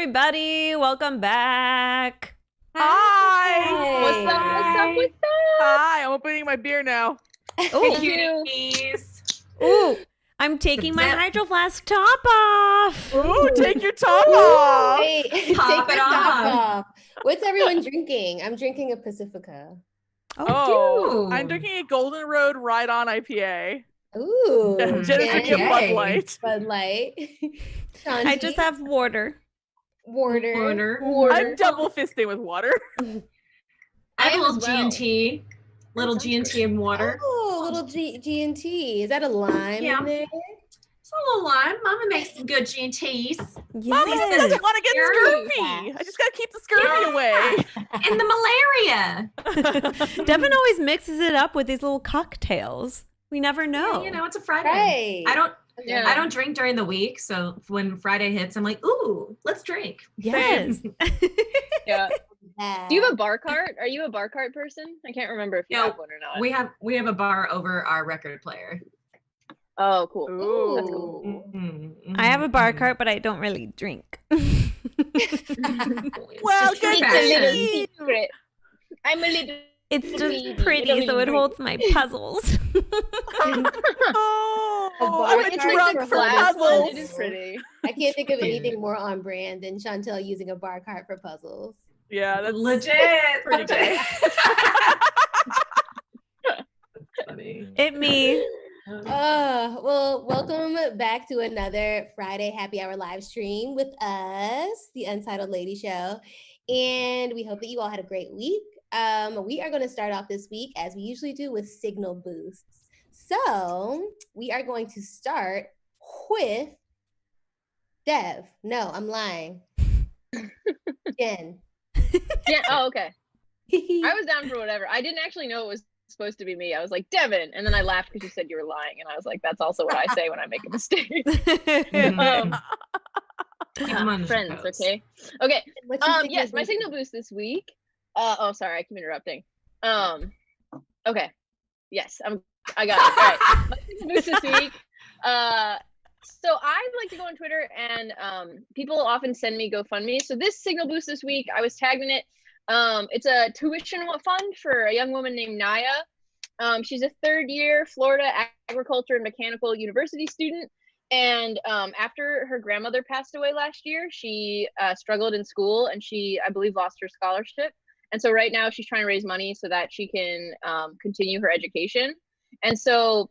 everybody. Welcome back. Hi. What's up? Hi. I'm opening my beer now. Ooh, Cuties. ooh. I'm taking my Hydro Flask top off. Ooh, take your top off. Wait, Pop take it your top off. off. What's everyone drinking? I'm drinking a Pacifica. Oh, I'm Ooh. drinking a Golden Road Ride On IPA. Ooh. Jenna's Jen, drinking a Bud yay. Light. Bud Light. I just have water. water. I'm double fisting with water. I have a am little as well. G&T. Little sounds G&T and water. Oh, little G&T. Is that a lime Yeah. in there? It's a little lime. Mama makes some good G&Ts. Mommy just Yes. doesn't want to get Scurvy. scurvy. I just gotta keep the scurvy away. And the malaria. Devin always mixes it up with these little cocktails. We never know. You know, it's a Friday. Right. Yeah. I don't drink during the week, so when Friday hits, I'm like, ooh, let's drink. Yes. Yeah. Yeah. Do you have a bar cart? Are you a bar cart person? I can't remember if you No, have one or not. We have a bar over our record player. Oh, cool. Ooh. That's cool. I have a bar cart, but I don't really drink. Well, It's good just to fashion. see. Secret. I'm a little. It's You just pretty, so it drink. holds my puzzles. Oh, I'm It's a like drunk the for glass one. puzzles. It is pretty. I can't think of Cute. anything more on brand than Chantel using a bar cart for puzzles. Yeah, that's Legit. pretty good. That's funny. It me. Well, welcome back to another Friday Happy Hour live stream with us, the Untitled Lady Show. And we hope that you all had a great week. We are going to start off this week, as we usually do, with signal boosts. So we are going to start with Dev. No, I'm lying. Jen. Yeah. Oh, okay. I was down for whatever. I didn't actually know it was supposed to be me. I was like, Devin. And then I laughed because you said you were lying. And I was like, that's also what I say when I make a mistake. Keep 'em on their Friends, toes. okay? Okay. What's your Yes, my boost? signal boost this week. Oh, sorry, I keep interrupting. Okay. Yes, I got it. All right. My signal boost this week. So I like to go on Twitter and people often send me GoFundMe. So this signal boost this week, I was tagged in it. It's a tuition fund for a young woman named Naya. She's a third-year Florida Agriculture and Mechanical University student. And after her grandmother passed away last year, she struggled in school and she, I believe, lost her scholarship. And so right now she's trying to raise money so that she can continue her education. And so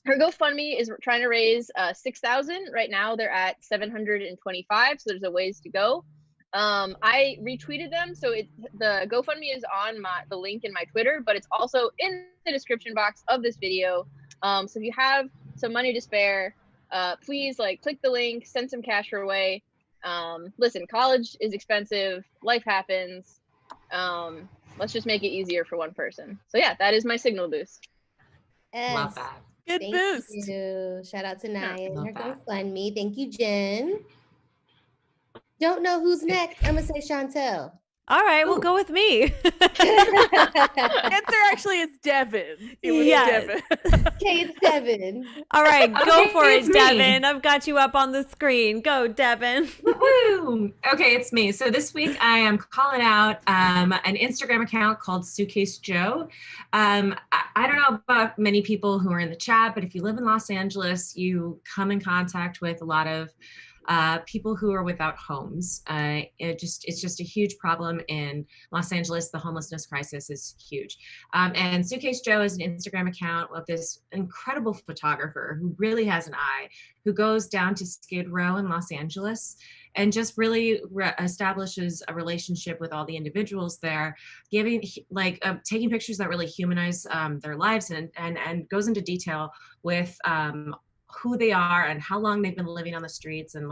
her GoFundMe is trying to raise $6,000. Right now they're at $725, so there's a ways to go. I retweeted them, so the GoFundMe is on the link in my Twitter, but it's also in the description box of this video. So if you have some money to spare, please click the link, send some cash her way. Listen, college is expensive, life happens. Let's just make it easier for one person. So yeah, that is my signal boost. Love Yes. that. Good Thank boost. you. Shout out to Naya and Love her that. GoFundMe. Thank you, Jen. Don't know who's next. I'm gonna say Chantel. All right, we'll go with me. Answer actually is Devin. It was Yes. Devin. Okay, it's Devin. All right, go Okay, for it, it's me. Devin. I've got you up on the screen. Go, Devin. Woo! Okay, it's me. So this week I am calling out an Instagram account called Suitcase Joe. I don't know about many people who are in the chat, but if you live in Los Angeles, you come in contact with a lot of people who are without homes. It's just a huge problem in Los Angeles. The homelessness crisis is huge. And Suitcase Joe is an Instagram account of this incredible photographer who really has an eye, who goes down to Skid Row in Los Angeles and just really establishes a relationship with all the individuals there, giving taking pictures that really humanize their lives and goes into detail with who they are and how long they've been living on the streets and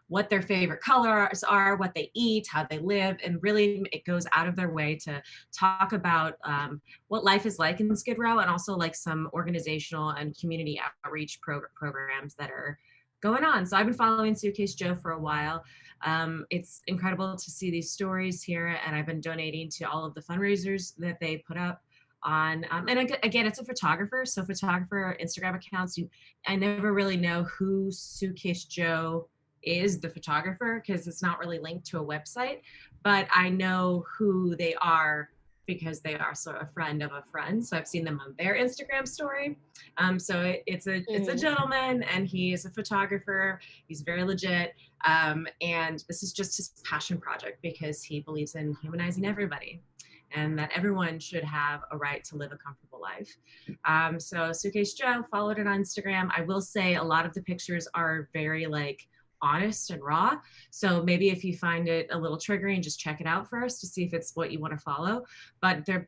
what their favorite colors are, what they eat, how they live, and really it goes out of their way to talk about what life is like in Skid Row and also some organizational and community outreach programs that are going on. So I've been following Suitcase Joe for a while. It's incredible to see these stories here, and I've been donating to all of the fundraisers that they put up on and again, it's a photographer, so photographer Instagram accounts, I never really know who Suitcase Joe is the photographer because it's not really linked to a website, but I know who they are because they are sort of a friend of a friend. So I've seen them on their Instagram story. So it's a gentleman, and he is a photographer. He's very legit. And this is just his passion project because he believes in humanizing everybody and that everyone should have a right to live a comfortable life. So Suitcase Joe, followed it on Instagram. I will say a lot of the pictures are very like honest and raw. So maybe if you find it a little triggering, just check it out first to see if it's what you want to follow. But the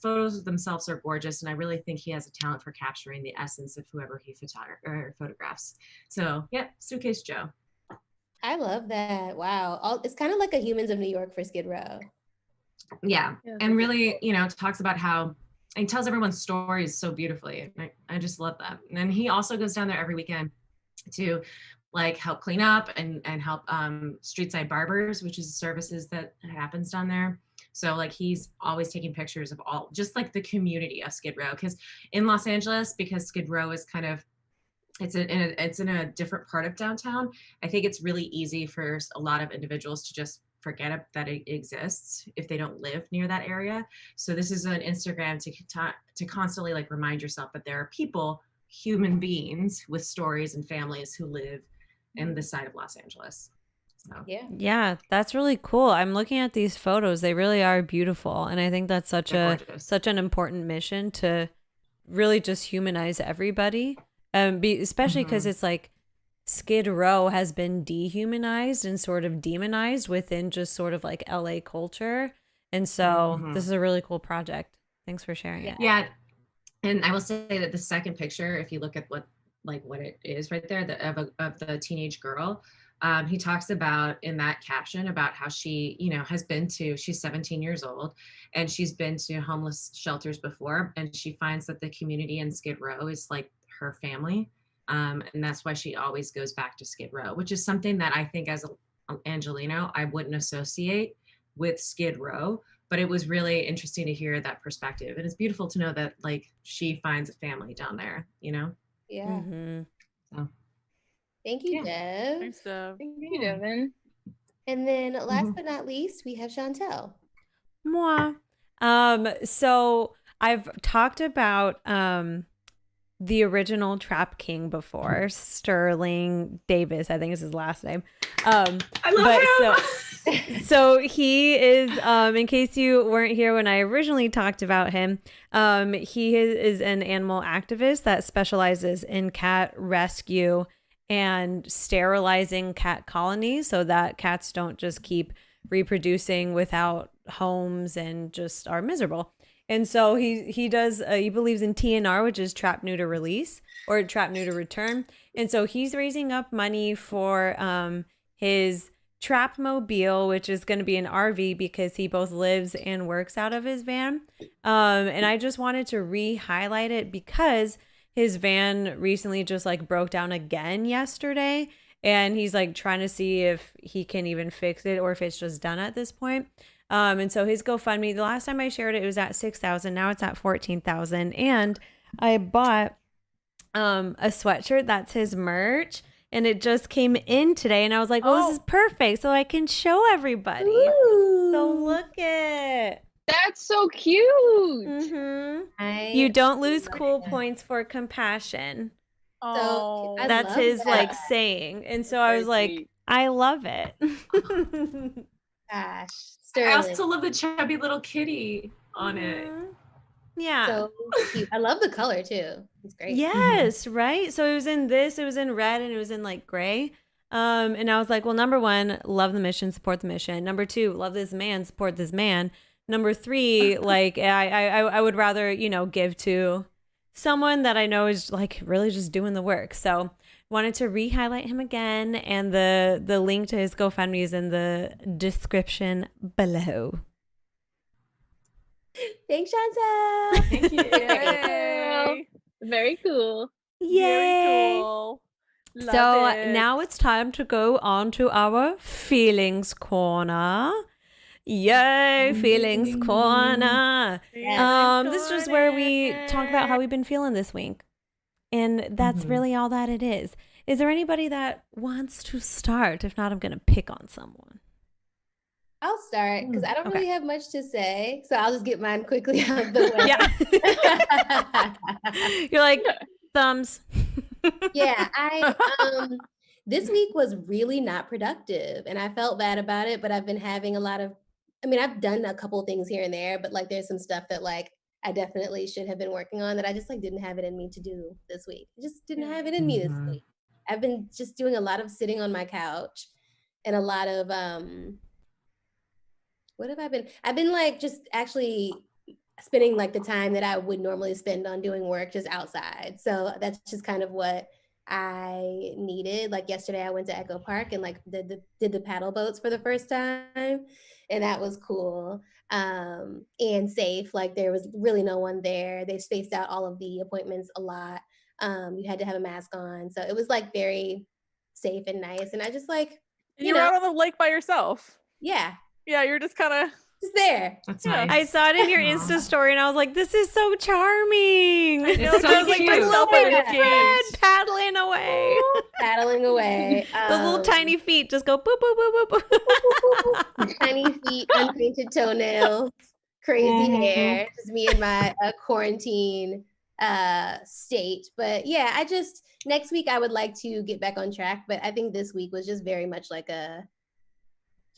photos themselves are gorgeous, and I really think he has a talent for capturing the essence of whoever he photographs. So yeah, Suitcase Joe. I love that. Wow. It's kind of like a Humans of New York for Skid Row. Yeah, and really, talks about how he tells everyone's stories so beautifully. I just love that. And he also goes down there every weekend to like help clean up and help street side barbers, which is services that happens down there. So like he's always taking pictures of all, just like the community of Skid Row, because in Los Angeles, because Skid Row is kind of, it's in a different part of downtown. I think it's really easy for a lot of individuals to just forget that it exists if they don't live near that area. So this is an Instagram to constantly like remind yourself that there are people, human beings with stories and families who live in this side of Los Angeles. So yeah, that's really cool. I'm looking at these photos. They really are beautiful, and I think that's such an important mission to really just humanize everybody. Especially because it's like Skid Row has been dehumanized and sort of demonized within just sort of like LA culture. And so this is a really cool project. Thanks for sharing it. Yeah. And I will say that the second picture, if you look at what it is right there, of the teenage girl, he talks about in that caption about how she, she's 17 years old and she's been to homeless shelters before, and she finds that the community in Skid Row is like her family. And that's why she always goes back to Skid Row, which is something that I think as an Angelino, I wouldn't associate with Skid Row, but it was really interesting to hear that perspective. And it's beautiful to know that like she finds a family down there, Yeah. So. Thank you, Dev. Thanks, Dev. Thank you, Devin. And then last but not least, we have Chantel. Moi. So I've talked about the original Trap King before, Sterling Davis, I think is his last name. I love him. So he is, in case you weren't here when I originally talked about him, he is an animal activist that specializes in cat rescue and sterilizing cat colonies so that cats don't just keep reproducing without homes and just are miserable. And so he does, he believes in TNR, which is trap, neuter, release, or trap, neuter, return. And so he's raising up money for his Trap Mobile, which is going to be an RV because he both lives and works out of his van. And I just wanted to re-highlight it because his van recently just like broke down again yesterday. And he's like trying to see if he can even fix it or if it's just done at this point. And so his GoFundMe, the last time I shared it, it was at 6,000. Now it's at 14,000. And I bought a sweatshirt that's his merch, and it just came in today. And I was like, well, this is perfect, so I can show everybody. Ooh. So look it. That's so cute. Mm-hmm. You don't lose cool points for compassion. Oh, I That's love his that. like saying. And so I was like, sweet. I love it. Gosh, I Sterling. also love the chubby little kitty on it. Yeah. So cute. I love the color too. It's great. Yes, right? So it was in this, it was in red, and it was in like gray. And I was like, well, number one, love the mission, support the mission. Number two, love this man, support this man. Number three, like I would rather, give to someone that I know is like really just doing the work. So wanted to re-highlight him again, and the link to his GoFundMe is in the description below. Thanks, Chantel. Thank you. Yay. Very cool. Yay! Very cool. Love So it. now it's time to go on to our feelings corner. Yay, feelings corner. This is just where we talk about how we've been feeling this week. And that's Mhm. really all that it is. Is there anybody that wants to start? If not, I'm going to pick on someone. I'll start because I don't Okay. really have much to say. So I'll just get mine quickly out the way. Yeah. You're like, thumbs. Yeah, this week was really not productive and I felt bad about it, but I've been having a lot of I've done a couple things here and there, but like there's some stuff that like I definitely should have been working on that I just like didn't have it in me to do this week. I just didn't have it in me this Mhm. week. I've been just doing a lot of sitting on my couch and a lot of what have I been? I've been like just actually spending like the time that I would normally spend on doing work just outside. So that's just kind of what I needed. Like yesterday I went to Echo Park and like did the paddle boats for the first time. And that was cool. And safe. Like there was really no one there. They spaced out all of the appointments a lot. You had to have a mask on. So it was like very safe and nice. And I just like, And you were out on the lake by yourself. yeah, Yeah, you're just kind of just there. That's Yeah. nice. I saw it in your Aw. Insta story and I was like, this is so charming. I know, It's so I was like, cute. my little baby Yeah. Fred paddling away. Paddling away. Those little tiny feet just go boop, boop, boop, boop, boop. Tiny feet, unpainted toenails, crazy Mhm. hair. Just me in my quarantine state. But yeah, I just next week I would like to get back on track. But I think this week was just very much like a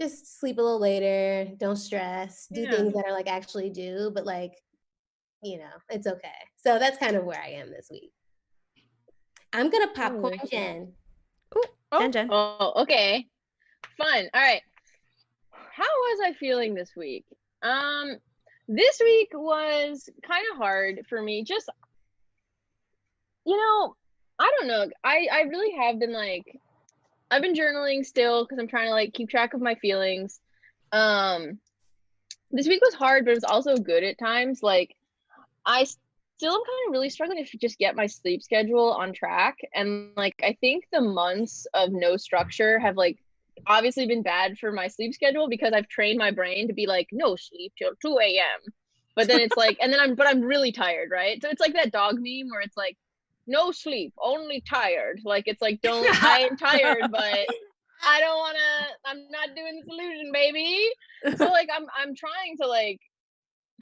just sleep a little later, don't stress, do Yeah. things that are like actually do, but like, it's okay. So that's kind of where I am this week. I'm gonna popcorn Jen. Jen. Oh, okay. Fun. All right. How was I feeling this week? This week was kind of hard for me. Just, I don't know. I really have been like, I've been journaling still because I'm trying to like keep track of my feelings. This week was hard, but it was also good at times. Like, I still am kind of really struggling to just get my sleep schedule on track. And like, I think the months of no structure have like obviously been bad for my sleep schedule because I've trained my brain to be like, no sleep till 2 a.m. But then it's like, and then I'm really tired, right? So it's like that dog meme where it's like, no sleep, only tired. Like, it's like, I am tired, but I don't want to, I'm not doing the solution, baby. So like, I'm trying to like,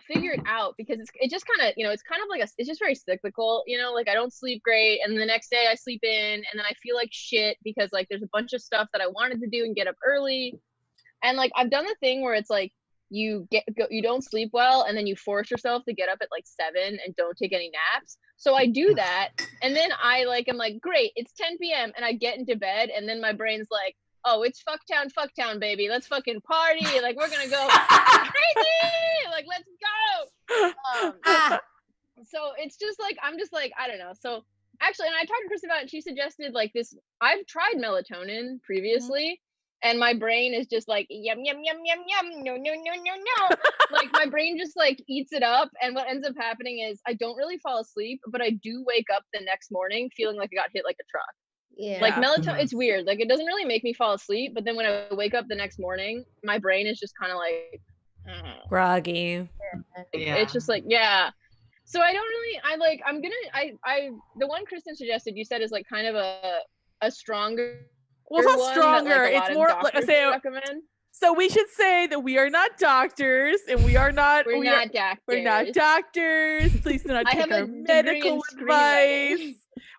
figure it out because it just kind of it's kind of like it's just very cyclical, like I don't sleep great and the next day I sleep in and then I feel like shit because like there's a bunch of stuff that I wanted to do and get up early, and like I've done the thing where it's like you don't sleep well and then you force yourself to get up at like 7 and don't take any naps. So I do that and then I like I'm like, great, it's 10 p.m. and I get into bed and then my brain's like, oh, it's fucktown, baby. Let's fucking party. Like, we're gonna go crazy. Like, let's go. So it's just like, I'm just like, I don't know. So actually, and I talked to Chris about it, and she suggested like this. I've tried melatonin previously, and my brain is just like, yum, yum, yum, yum, yum. No, no, no, no, no. Like, my brain just like eats it up. And what ends up happening is I don't really fall asleep, but I do wake up the next morning feeling like I got hit like a truck. Yeah. Like melatonin, it's weird. Like, it doesn't really make me fall asleep, but then when I wake up the next morning, my brain is just kind of like groggy. Yeah. It's just like, yeah. So I don't really. The one Kristen suggested, you said, is like kind of a stronger. Well, it's not one stronger. That, like, a it's lot more of like I doctors say. recommend. So we should say that we are not doctors, and we are not. We're not doctors. We're not doctors. Please do not I take have our a degree medical in advice. screenwriting.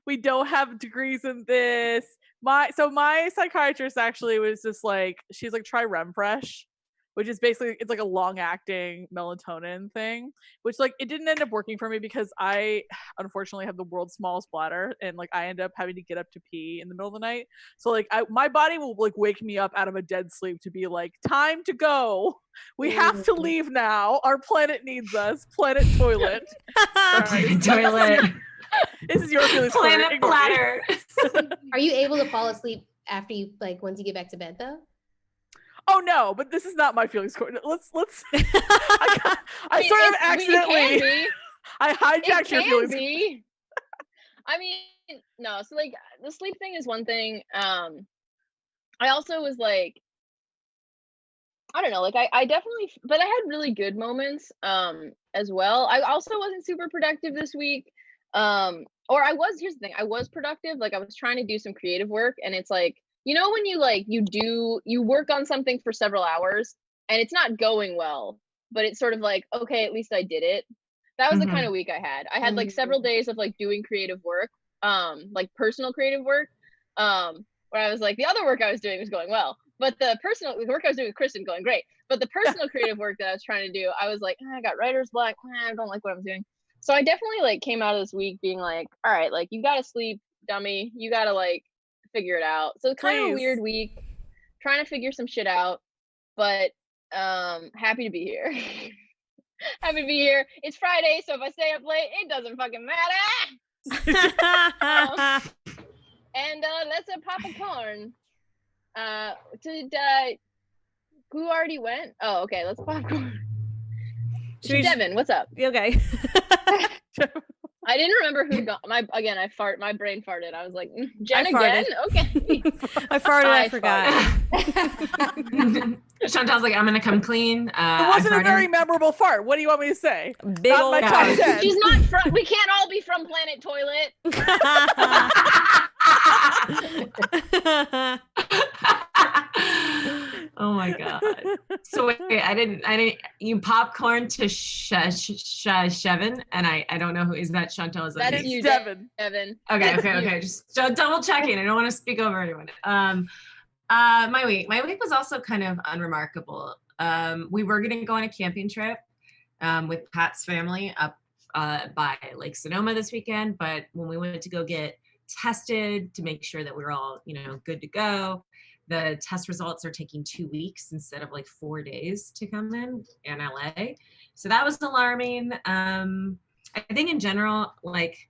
We don't have degrees in this. My psychiatrist actually was just like, she's like, try Remfresh, which is basically, it's like a long acting melatonin thing, which like it didn't end up working for me because I unfortunately have the world's smallest bladder and like I end up having to get up to pee in the middle of the night. So like my body will like wake me up out of a dead sleep to be like, time to go. We have to leave now. Our planet needs us. Planet toilet. Planet toilet. This is your feelings. Planet bladder. Are you able to fall asleep after you once you get back to bed though? Oh no, but this is not my feelings court. Let's I sort of accidentally I hijacked your feelings. I mean, no, so like the sleep thing is one thing. I also was like, I don't know, like I definitely, but I had really good moments as well. I also wasn't super productive this week. here's the thing, I was productive. Like I was trying to do some creative work, and it's like, you know, when you work on something for several hours and it's not going well, but it's sort of like, okay, at least I did it. That was the kind of week I had. I had like several days of like doing creative work, like personal creative work, where I was like, the other work I was doing was going well, but the work I was doing with Kristen going great. But the personal creative work that I was trying to do, I was like, I got writer's block. I don't like what I'm doing. So I definitely like came out of this week being like, all right, like you gotta sleep, dummy. You gotta like figure it out. So it's kind of a weird week, trying to figure some shit out, but happy to be here. Happy to be here. It's Friday, so if I stay up late, it doesn't fucking matter. And let's pop a corn. Who already went? Oh, okay, let's pop corn. Devin, what's up? Okay. I didn't remember who got my brain farted. I was like, Jen farted. again? Okay. I farted, I forgot. Chantal's like, I'm gonna come clean. It wasn't a very memorable fart. What do you want me to say? Big Not old my top 10. She's not from, we can't all be from Planet Toilet. Oh my god. So wait, I didn't you popcorn to Shevin, and I don't know who is that. Chantal, is that That's you? you, Devin. Okay. Just double checking. I don't want to speak over anyone. My week was also kind of unremarkable. We were gonna go on a camping trip with Pat's family up by Lake Sonoma this weekend, but when we went to go get tested to make sure that we were all, good to go, the test results are taking 2 weeks instead of like 4 days to come in LA. So that was alarming. I think in general, like,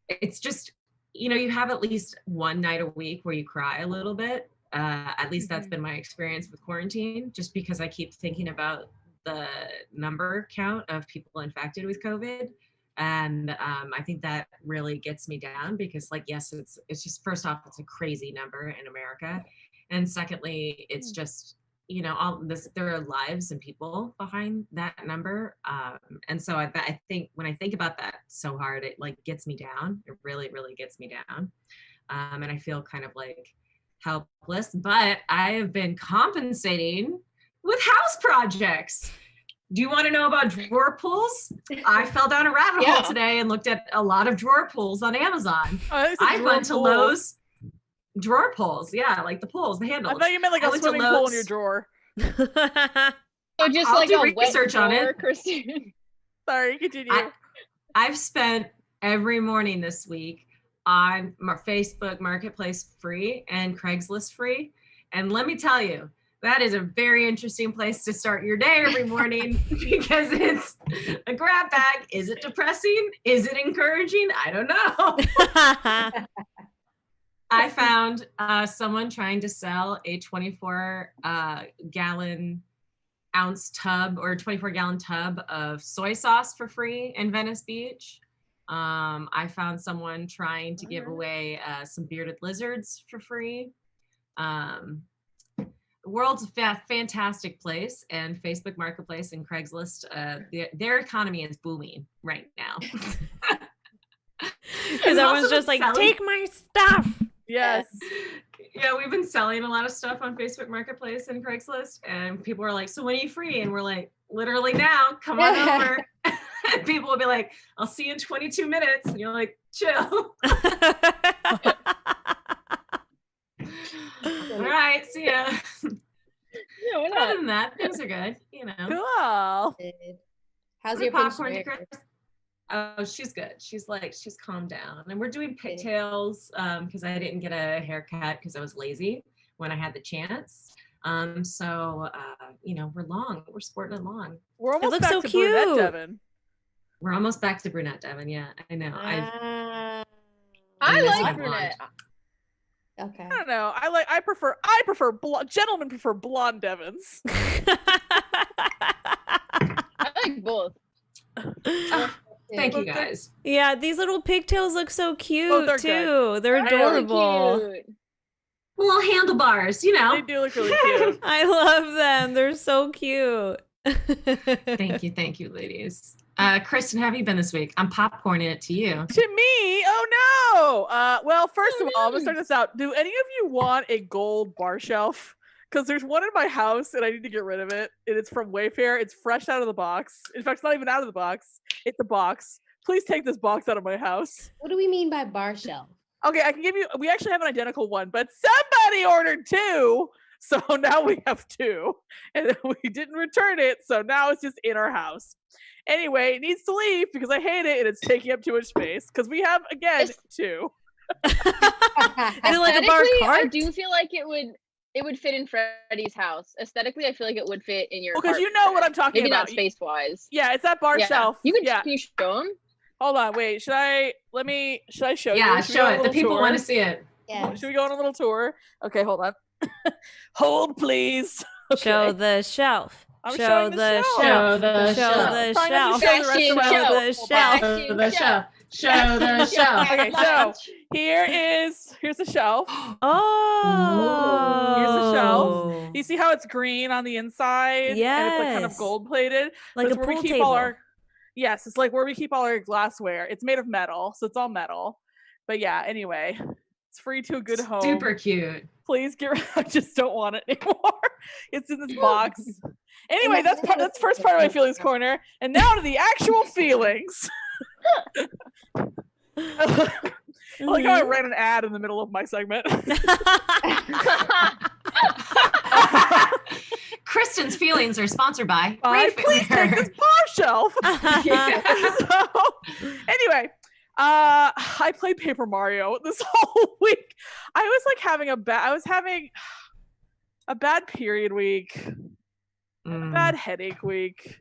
it's just, you have at least one night a week where you cry a little bit. At least that's been my experience with quarantine, just because I keep thinking about the number count of people infected with COVID. And I think that really gets me down because, like, yes, it's just, first off, it's a crazy number in America. And secondly, it's just, all this, there are lives and people behind that number. And so I think when I think about that so hard, it like gets me down. It really, really gets me down. And I feel kind of like helpless, but I have been compensating with house projects. Do you want to know about drawer pulls? I fell down a rabbit hole today and looked at a lot of drawer pulls on Amazon. I went to Lowe's. Drawer pulls, yeah, like the pulls, the handles. I thought you meant like a swimming pool in your drawer. So just I'll like do a wet research drawer, on it. Christine. Sorry, continue. I've spent every morning this week on my Facebook Marketplace free and Craigslist free. And let me tell you, that is a very interesting place to start your day every morning because it's a grab bag. Is it depressing? Is it encouraging? I don't know. I found someone trying to sell a 24-gallon ounce tub or 24-gallon tub of soy sauce for free in Venice Beach. I found someone trying to give away some bearded lizards for free. The world's a fantastic place, and Facebook Marketplace and Craigslist, their economy is booming right now. Because everyone's just like, take my stuff. Yes. Yeah, we've been selling a lot of stuff on Facebook Marketplace and Craigslist, and people are like, so when are you free? And we're like, literally now, come on over. And people will be like, I'll see you in 22 minutes. And you're like, chill. All right, see ya. Yeah, why not? Other than that, things are good, Cool. How's your popcorn pinch to Chris? Oh, she's good. She's calmed down. And we're doing pigtails because I didn't get a haircut because I was lazy when I had the chance. So we're long. We're sporting it long. We're almost looks back so to cute. brunette Devin. We're almost back to brunette Devin. Yeah, I know. I miss my like brunette. Okay. I don't know. I prefer gentlemen prefer blonde Devins. I like both. Thank you guys. Yeah, these little pigtails look so cute they're too. good. They're adorable. Really cute. Little handlebars, They do look really cute. I love them. They're so cute. Thank you, ladies. Kristen, how have you been this week? I'm popcorning it to you. To me? Oh no! Well, first of all, I'm gonna start this out. Do any of you want a gold bar shelf? Because there's one in my house and I need to get rid of it. And it's from Wayfair. It's fresh out of the box. In fact, it's not even out of the box. It's a box. Please take this box out of my house. What do we mean by bar shelf? Okay, I can give you. We actually have an identical one, but somebody ordered 2. So now we have 2. And we didn't return it. So now it's just in our house. Anyway, it needs to leave because I hate it and it's taking up too much space. Because we have, again, 2. Is it like a bar Aesthetically, cart? I do feel like it would fit in Freddie's house. Aesthetically, I feel like it would fit in your. Because you know what I'm talking Maybe about. not space wise. Yeah, it's that bar shelf. You yeah. can you show him? Hold on, wait. Should I show you? Yeah, Should we go show on a it. The little people tour? want to see it. Yeah. Should we go on a little tour? Okay, hold on. Hold, please. Okay. Show the shelf. I'm Show showing the the shelf. shelf. Show the Show shelf. the Trying not to shelf. show the rest of my Show life. the shelf. Show the shelf. Show the shelf. Okay, so here's the shelf. Oh. Here's the shelf. You see how it's green on the inside? And it's like kind of Yes. gold plated. Like a where we pool keep table. all our. Yes, it's like where we keep all our glassware. It's made of metal, so it's all metal. But yeah, anyway, it's free to a good home. Super cute. Please get rid. I just don't want it anymore. It's in this box. Anyway, that's the first part of my feelings corner. And now to the actual feelings. Like how I ran an ad in the middle of my segment. Kristen's feelings are sponsored by Please take this bar shelf. So, anyway, I played Paper Mario this whole week. I was like having a bad period week, a bad headache week.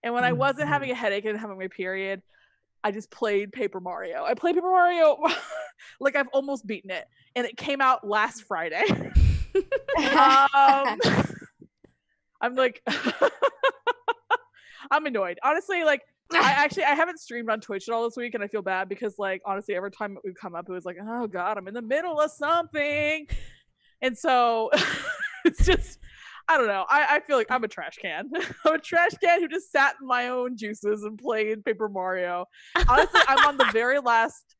And when I wasn't having a headache and having my period, I just played Paper Mario. I played Paper Mario like I've almost beaten it. And it came out last Friday. I'm like, I'm annoyed. Honestly, like, I haven't streamed on Twitch at all this week, and I feel bad because, like, honestly, every time it would come up, it was like, oh god, I'm in the middle of something. And so it's just, I don't know. I feel like I'm a trash can. I'm a trash can who just sat in my own juices and played Paper Mario. Honestly, I'm on the very last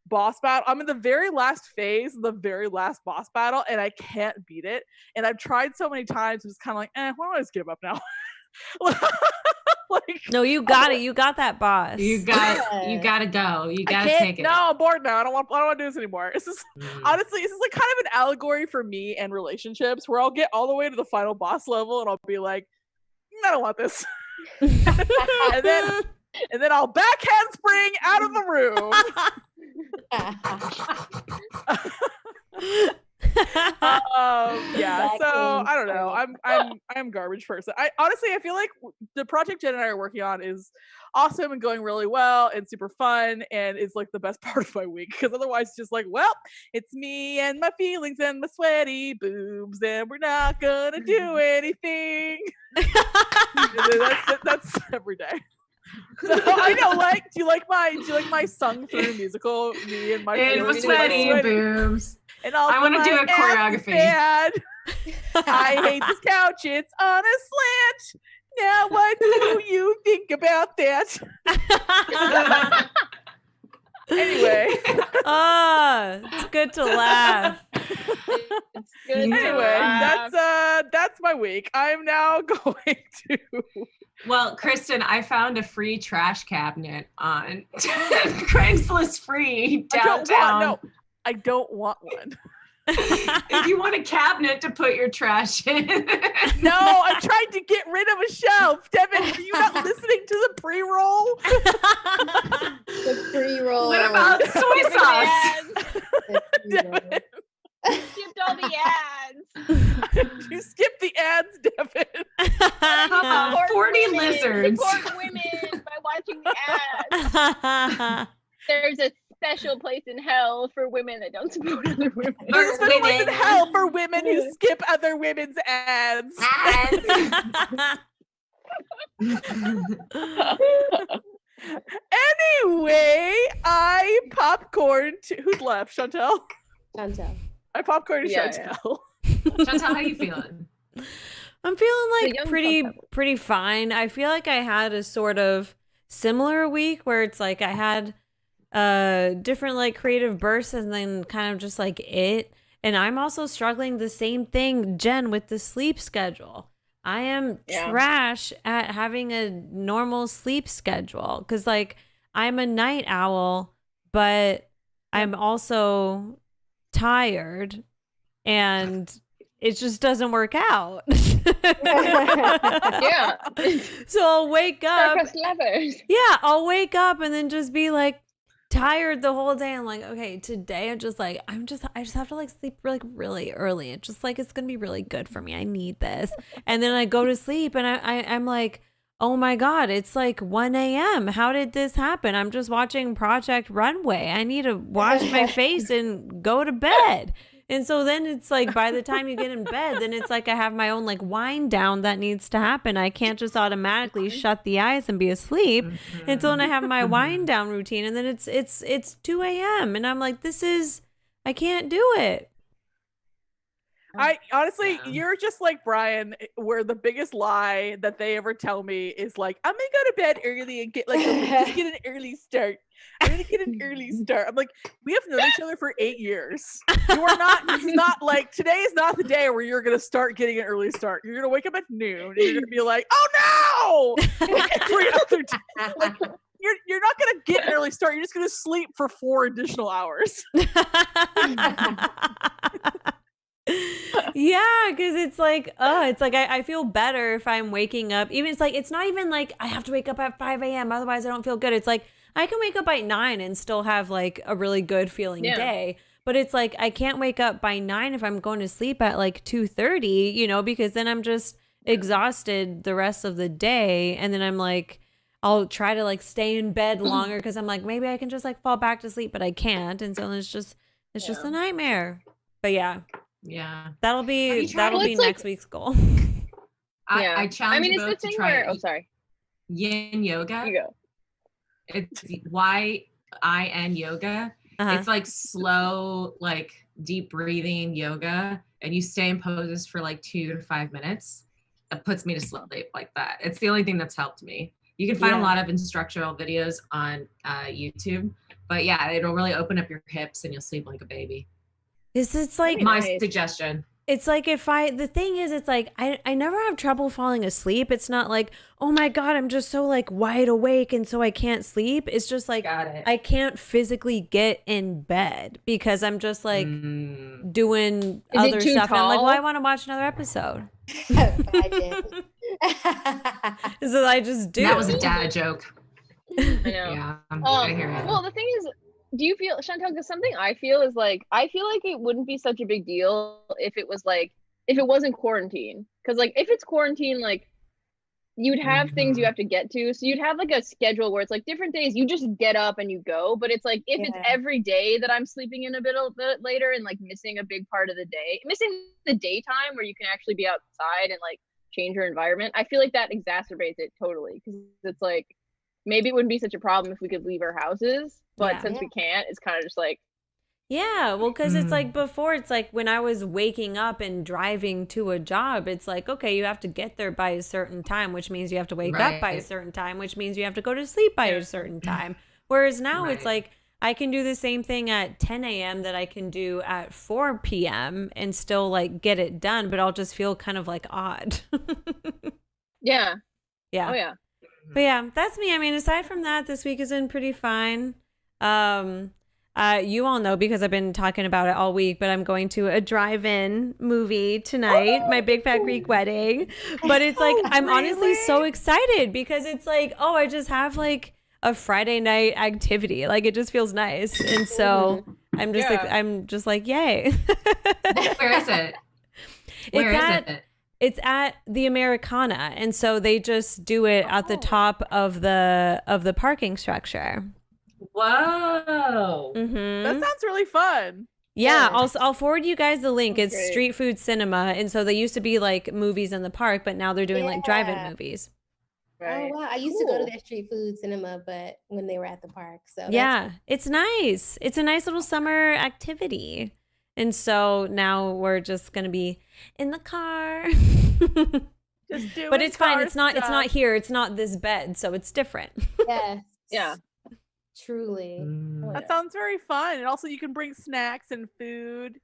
boss battle. I'm in the very last phase, the very last boss battle, and I can't beat it. And I've tried so many times, I'm just kind of like, why don't I just give up now? Like, No, you got it. You got that boss. You gotta go. You gotta take it. No, I'm bored now. I don't want to do this anymore. This is honestly, this is like kind of an allegory for me and relationships, where I'll get all the way to the final boss level and I'll be like, I don't want this. and then I'll back handspring out of the room. Yeah, so I don't know. I'm garbage person. I honestly, I feel like the project Jen and I are working on is awesome and going really well and super fun and is like the best part of my week, because otherwise it's just like, well, it's me and my feelings and my sweaty boobs and we're not gonna do anything. that's every day. So I know, like, do you like my sung through musical, me and my feelings sweaty boobs? And also I want to do a choreography. Bad. I hate this couch. It's on a slant. Now, what do you think about that? Anyway. It's good to laugh. It's good. Anyway, that's my week. I'm now going to. Well, Kristen, I found a free trash cabinet on Craigslist free downtown. I don't want one. If you want a cabinet to put your trash in. No, I'm trying to get rid of a shelf. Devin, are you not listening to the pre-roll? The pre-roll. What about soy sauce? Devin, Skipped all the ads. you skipped the ads, Devin. Support 40 women. lizards. Support women by watching the ads. There's a special place in hell for women that don't support other women. There's a special place in hell for women who skip other women's ads. Anyway, I popcorn to who's left? Chantel? Chantel. I popcorn to Yeah, Chantel. Chantel, how you feeling? I'm feeling The like young pretty Chantel. pretty fine. I feel like I had a sort of similar week where it's like I had different like creative bursts and then kind of just like it. And I'm also struggling the same thing, Jen, with the sleep schedule. I am trash at having a normal sleep schedule because like I'm a night owl, but I'm also tired and it just doesn't work out. Yeah. So I'll wake up. Star-crossed lovers. Yeah, I'll wake up and then just be like tired the whole day. I'm like, okay, today I just have to like sleep like really early. It's just like it's gonna be really good for me. I need this. And then I go to sleep and I'm like, oh my God, it's like 1 a.m. How did this happen? I'm just watching Project Runway. I need to wash my face and go to bed. And so then it's like by the time you get in bed, then it's like I have my own like wind down that needs to happen. I can't just automatically shut the eyes and be asleep. And so then I have my wind down routine and then it's 2 a.m. and I'm like, I can't do it. I honestly, you're just like Brian, where the biggest lie that they ever tell me is like, I'm gonna go to bed early and get like just get an early start. I'm gonna get an early start. I'm like, we have known each other for 8 years. You are not. It's not like today is not the day where you're gonna start getting an early start. You're gonna wake up at noon and you're gonna be like, oh no! Like every other day. Like, you're not gonna get an early start. You're just gonna sleep for 4 additional hours. Yeah, because it's like I feel better if I'm waking up. Even it's not even like I have to wake up at 5 a.m. Otherwise I don't feel good. It's like I can wake up at 9 and still have like a really good feeling day. But it's like I can't wake up by 9 if I'm going to sleep at like 2:30, because then I'm just exhausted the rest of the day. And then I'm like, I'll try to like stay in bed longer because I'm like, maybe I can just like fall back to sleep, but I can't. And so it's just a nightmare. But yeah. Yeah. That'll be next week's goal. I challenge you both it's the to thing try where yin yoga. You go. It's YIN yoga. Uh-huh. It's like slow, like deep breathing yoga, and you stay in poses for like 2 to 5 minutes. It puts me to sleep like that. It's the only thing that's helped me. You can find a lot of instructional videos on YouTube, but yeah, it'll really open up your hips and you'll sleep like a baby. It's like my suggestion. It's like the thing is, it's like I never have trouble falling asleep. It's not like, oh my God, I'm just so like wide awake and so I can't sleep. It's just like I can't physically get in bed because I'm just like doing other stuff. And I'm like, well, I want to watch another episode. So I just do. That was a dad joke. I know. Yeah, I hear you. Well, the thing is, do you feel, Chantel, because something I feel is like, I feel like it wouldn't be such a big deal if it was like, if it wasn't quarantine. Because like, if it's quarantine, like, you'd have things you have to get to. So you'd have like a schedule where it's like different days, you just get up and you go. But it's like, if it's every day that I'm sleeping in a bit later and like missing a big part of the day, missing the daytime where you can actually be outside and like change your environment, I feel like that exacerbates it totally. Because it's like, maybe it wouldn't be such a problem if we could leave our houses, but since we can't, it's kind of just like, yeah, well, because it's like before, it's like when I was waking up and driving to a job, it's like, okay, you have to get there by a certain time, which means you have to wake up by a certain time, which means you have to go to sleep by a certain time. Whereas now it's like I can do the same thing at 10 a.m. that I can do at 4 p.m. and still like get it done, but I'll just feel kind of like odd. Yeah. Yeah. Oh, yeah. But yeah, that's me. I mean, aside from that, this week has been pretty fine. You all know because I've been talking about it all week, but I'm going to a drive-in movie tonight, my Big Fat Greek Wedding. But it's like, I'm honestly so excited because it's like, oh, I just have like a Friday night activity. Like it just feels nice. And so I'm just like, yay. Where is it? It's at the Americana, and so they just do it at the top of the parking structure. Whoa, that sounds really fun. Yeah, I'll forward you guys the link. It's great. Street food cinema, and so they used to be like movies in the park, but now they're doing like drive-in movies. Right. Oh wow! I used to go to their street food cinema, but when they were at the park, so yeah, it's nice. It's a nice little summer activity. And so now we're just going to be in the car. Just doing But it's fine. car It's not stuff. here. It's not this bed, so it's different. Yes. Yeah. Truly. That sounds very fun. And also you can bring snacks and food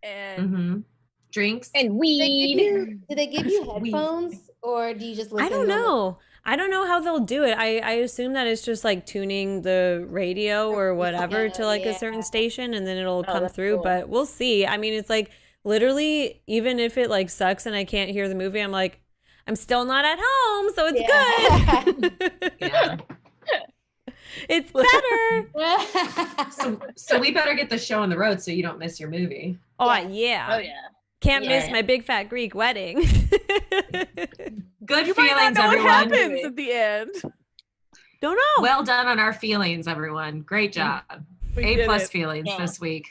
and Drinks. And weed. Do they give you headphones or do you just listen? I don't know. I don't know how they'll do it. I assume that it's just like tuning the radio or whatever to like a certain station and then it'll come that's through, cool. but we'll see. I mean, it's like literally, even if it like sucks and I can't hear the movie, I'm like, I'm still not at home, so it's good. Yeah. It's better. So we better get the show on the road so you don't miss your movie. Oh yeah. Oh yeah. Can't miss Yeah. my big fat Greek wedding. Good you might feelings, not know everyone. what happens at the end. Don't know. Well done on our feelings, everyone. Great job. We A did plus it. feelings Yeah. this week.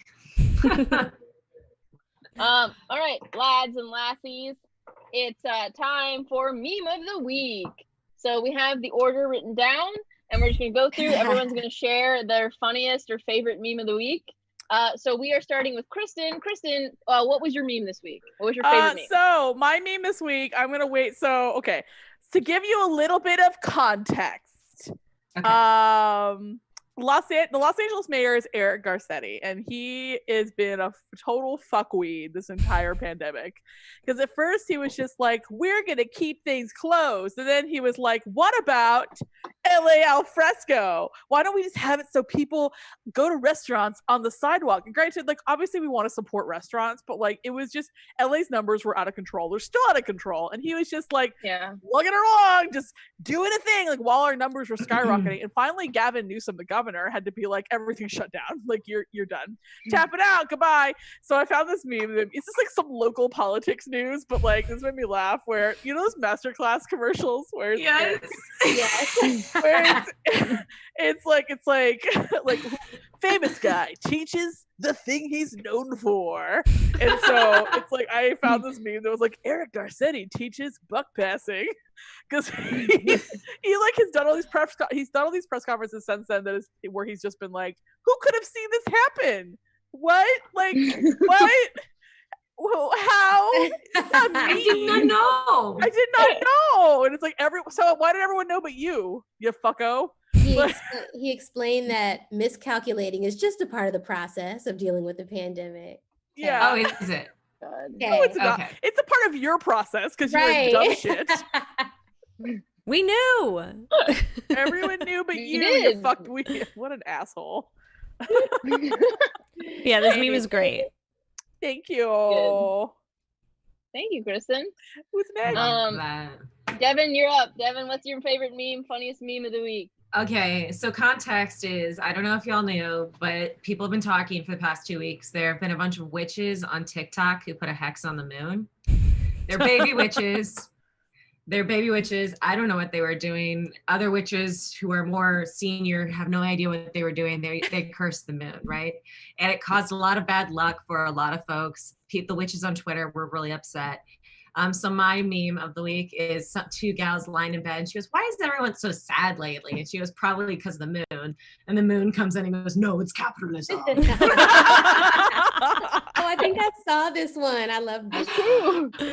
All right, lads and lassies, it's time for meme of the week. So we have the order written down, and we're just gonna go through. Everyone's gonna share their funniest or favorite meme of the week. So we are starting with Kristen. Kristen, what was your meme this week? What was your favorite meme? So my meme this week, I'm gonna wait. So okay, to give you a little bit of context, Okay. the Los Angeles mayor is Eric Garcetti, and he has been a total fuckweed this entire pandemic. Because at first he was just like, "We're gonna keep things closed," and then he was like, "What about LA al fresco? Why don't we just have it so people go to restaurants on the sidewalk?" And granted, like obviously we want to support restaurants, but like it was just LA's numbers were out of control. They're still out of control, and he was just like, Yeah. lugging her along, just doing a thing, like while our numbers were skyrocketing. And finally, Gavin Newsom, the governor, had to be like, "Everything's shut down. Like you're done. Tap it out. Goodbye." So I found this meme. It's just like some local politics news, but like this made me laugh. Where you know those masterclass commercials where it's, Yes. where it's like famous guy teaches the thing he's known for. And so it's like I found this meme that was like Eric Garcetti teaches buck passing, because he like has done all these press conferences since then that is where he's just been like, who could have seen this happen? What? Like what? Well, how? It's not I me. did not know. I did not know. And it's like so why did everyone know but you fucko? He explained that miscalculating is just a part of the process of dealing with the pandemic. Yeah. Oh, is it? God. No, it's not. Okay. It's a part of your process because you're Right. dumb shit. We knew. Everyone knew but You you. You did. fucked we. What an asshole. Yeah, this meme is great. Thank you. Thank you, Kristen. Who's next? Love that. Devin, you're up. Devin, what's your favorite meme, funniest meme of the week? Okay, so context is, I don't know if y'all knew, but people have been talking for the past 2 weeks. There have been a bunch of witches on TikTok who put a hex on the moon. They're baby witches. They're baby witches. I don't know what they were doing. Other witches who are more senior have no idea what they were doing. They cursed the moon, right? And it caused a lot of bad luck for a lot of folks. The witches on Twitter were really upset. So my meme of the week is two gals lying in bed. And she goes, "Why is everyone so sad lately?" And she goes, "Probably because of the moon." And the moon comes in and goes, "No, it's capitalism." Oh, I think I saw this one. I love this.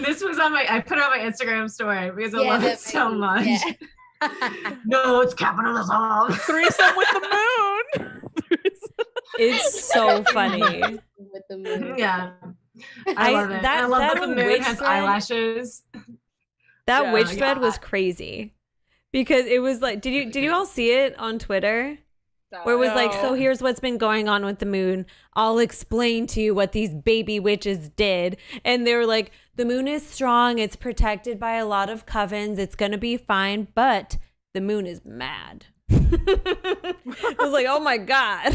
This was I put it on my Instagram story because I love it that so much. yeah. No, it's capitalism. Threesome with the moon. It's so funny. With the moon. Yeah. I love it. that- I love that that the moon witch has thread- eyelashes. That Yeah, witch yeah. thread was crazy because it was like, did you all see it on Twitter? Where it was like, No. so here's what's been going on with the moon. I'll explain to you what these baby witches did. And they were like, the moon is strong. It's protected by a lot of covens. It's going to be fine. But the moon is mad. I was like, oh my God.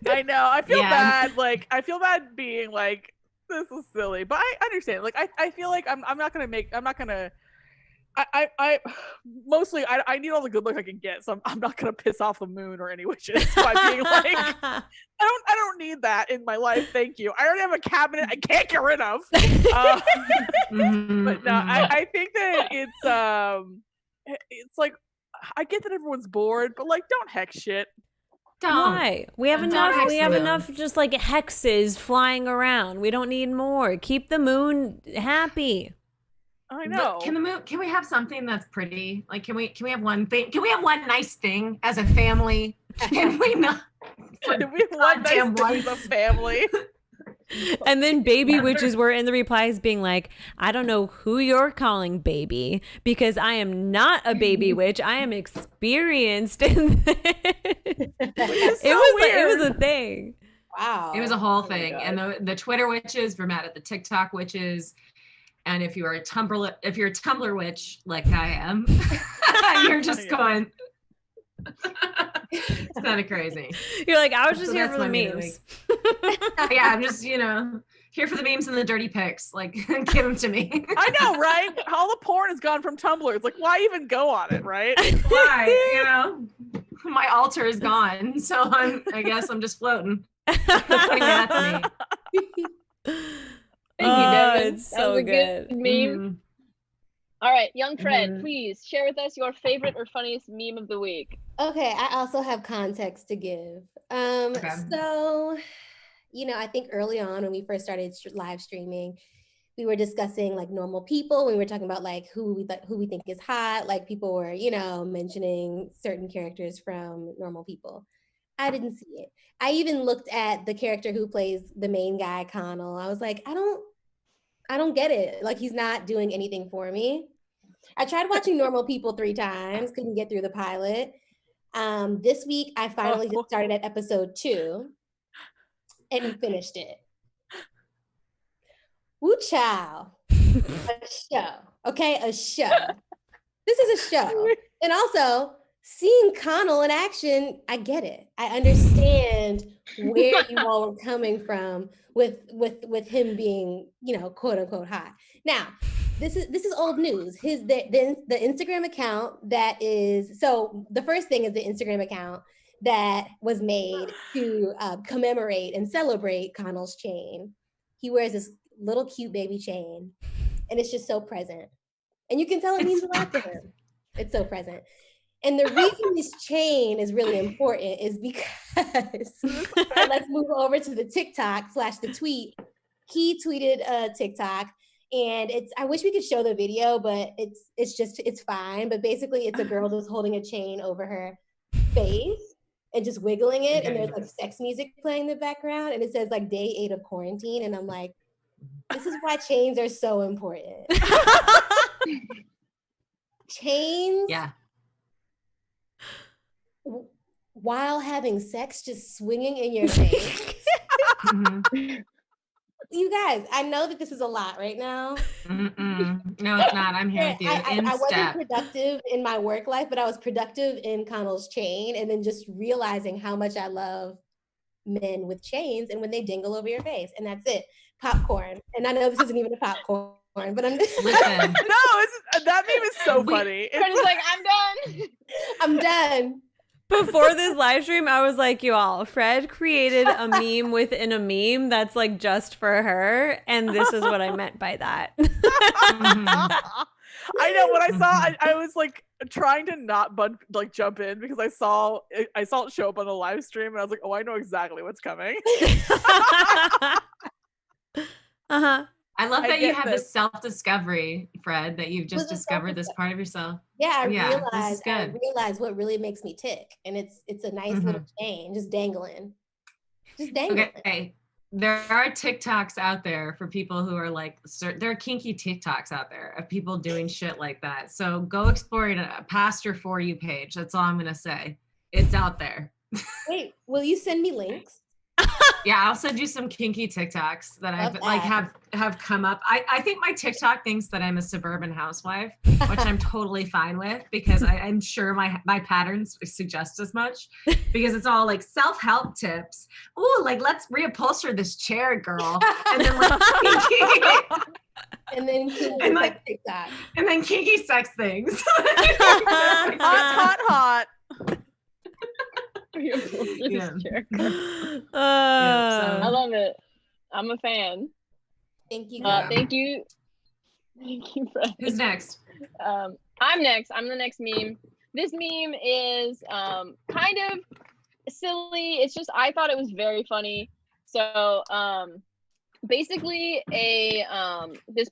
I know. I feel Yeah. bad. Like I feel bad being like, this is silly, but I understand. Like I feel like I'm not gonna I mostly I need all the good luck I can get, so I'm not gonna piss off the moon or any witches by being like, I don't need that in my life. Thank you. I already have a cabinet I can't get rid of. Mhm, But no, mhm. I think that it's like I get that everyone's bored, but like don't hex shit. Don't. Why? We have Don't enough. hex We the have moon. enough just like hexes flying around. We don't need more. Keep the moon happy. I know. Can we have something that's pretty? Like, can we have one thing? Can we have one nice thing as a family? Can we not? Can we have one nice thing as a family? And then baby witches were in the replies being like, I don't know who you're calling baby because I am not a baby witch. I am experienced in this. It was a thing. Wow. It was a whole my thing. God. And the Twitter witches were mad at the TikTok witches. And if you're a Tumblr witch like I am, you're just going. It's kind of crazy. You're like, I was just So here that's for the my meme of the memes. Yeah, I'm just, here for the memes and the dirty pics. Like, give them to me. I know, right? All the porn has gone from Tumblr. It's like, why even go on it, right? Why? My altar is gone. So I guess I'm just floating. Putting that to me. Thank you, Devin. It's That so was a good. meme. Mhm. All right, young Fred, Mhm. please share with us your favorite or funniest meme of the week. Okay, I also have context to give. Okay. So, I think early on when we first started live streaming, we were discussing like normal people. We were talking about like who we think is hot. Like people were, mentioning certain characters from normal people. I didn't see it. I even looked at the character who plays the main guy, Connell. I was like, I don't get it. Like he's not doing anything for me. I tried watching Normal People 3 times, couldn't get through the pilot. This week I finally just started at episode 2 and finished it. Woo chow. A show. Okay, a show. This is a show. And also, seeing Connell in action, I get it. I understand where you all are coming from with him being, quote unquote hot. Now, this is old news. The Instagram account that is, so the first thing is the Instagram account that was made to commemorate and celebrate Connell's chain. He wears this little cute baby chain, and it's just so present. And you can tell it means a lot to him. It's so present. And the reason this chain is really important is because, and let's move over to the TikTok / the tweet. He tweeted a TikTok, and I wish we could show the video, but it's fine. But basically it's a girl just holding a chain over her face and just wiggling it. And there's like sex music playing in the background. And it says like day 8 of quarantine. And I'm like, this is why chains are so important. Chains. Yeah. While having sex, just swinging in your face. Mhm. You guys, I know that this is a lot right now. Mm-mm. No, it's not. I'm here with you. I wasn't productive in my work life, but I was productive in Connell's chain, and then just realizing how much I love men with chains and when they dingle over your face, and that's it. Popcorn. And I know this isn't even a popcorn, but I'm Listen. No, that meme is so funny. Fred is like, I'm done. I'm done. Before this live stream, I was like, you all, Fred created a meme within a meme that's like just for her. And this is what I meant by that. I know when I saw I was like trying to not jump in because I saw it show up on the live stream and I was like, oh, I know exactly what's coming. Uh-huh. I love that you get have this. this self-discovery, Fred, that you've just discovered this part of yourself. Yeah, I this is realized what really makes me tick. And it's a nice little chain, just dangling. Just dangling. Okay. There are TikToks out there for people who are like, there are kinky TikToks out there of people doing shit like that. So go explore it past your For You page. That's all I'm going to say. It's out there. Wait, will you send me links? Yeah, I'll send you some kinky TikToks that I've like have come up. I think my TikTok thinks that I'm a suburban housewife, which I'm totally fine with because I'm sure my patterns suggest as much because it's all like self-help tips. Ooh, like let's reupholster this chair, girl. And then like And then and like TikTok. And then kinky sex things. hot. Yeah. I love it. I'm a fan. Thank you. Thank you, Fred. Who's next? I'm next. I'm the next meme. This meme is kind of silly. It's just I thought it was very funny. So basically this